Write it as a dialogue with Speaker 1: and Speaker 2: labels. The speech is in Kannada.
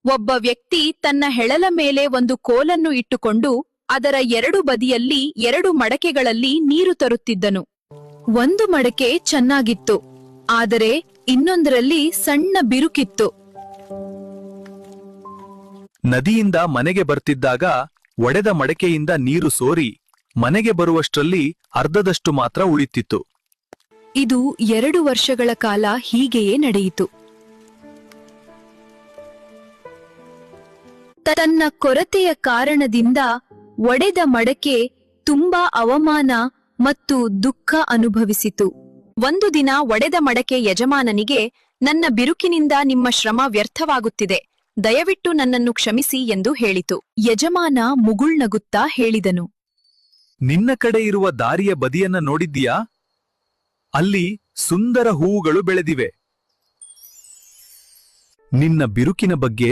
Speaker 1: ಒಬ್ಬ ವ್ಯಕ್ತಿ ತನ್ನ ಹೆಳಲ ಮೇಲೆ ಒಂದು ಕೋಲನ್ನು ಇಟ್ಟುಕೊಂಡು ಅದರ ಎರಡು ಬದಿಯಲ್ಲಿ ಎರಡು ಮಡಕೆಗಳಲ್ಲಿ ನೀರು ತರುತ್ತಿದ್ದನು. ಒಂದು ಮಡಕೆ ಚೆನ್ನಾಗಿತ್ತು, ಆದರೆ ಇನ್ನೊಂದರಲ್ಲಿ ಸಣ್ಣ ಬಿರುಕಿತ್ತು.
Speaker 2: ನದಿಯಿಂದ ಮನೆಗೆ ಬರ್ತಿದ್ದಾಗ ಒಡೆದ ಮಡಕೆಯಿಂದ ನೀರು ಸೋರಿ ಮನೆಗೆ ಬರುವಷ್ಟರಲ್ಲಿ ಅರ್ಧದಷ್ಟು ಮಾತ್ರ ಉಳಿತಿತ್ತು.
Speaker 1: ಇದು 2 ವರ್ಷಗಳ ಕಾಲ ಹೀಗೆಯೇ ನಡೆಯಿತು. ತನ್ನ ಕೊರತೆಯ ಕಾರಣದಿಂದ ಒಡೆದ ಮಡಕೆ ತುಂಬಾ ಅವಮಾನ ಮತ್ತು ದುಃಖ ಅನುಭವಿಸಿತು. ಒಂದು ದಿನ ಒಡೆದ ಮಡಕೆ ಯಜಮಾನನಿಗೆ, ನನ್ನ ಬಿರುಕಿನಿಂದ ನಿಮ್ಮ ಶ್ರಮ ವ್ಯರ್ಥವಾಗುತ್ತಿದೆ, ದಯವಿಟ್ಟು ನನ್ನನ್ನು ಕ್ಷಮಿಸಿ ಎಂದು ಹೇಳಿತು. ಯಜಮಾನ ಮುಗುಳ್ನಗುತ್ತಾ ಹೇಳಿದನು,
Speaker 2: ನಿನ್ನ ಕಡೆ ಇರುವ ದಾರಿಯ ಬದಿಯನ್ನ ನೋಡಿದ್ದೀಯಾ? ಅಲ್ಲಿ ಸುಂದರ ಹೂವುಗಳು ಬೆಳೆದಿವೆ. ನಿನ್ನ ಬಿರುಕಿನ ಬಗ್ಗೆ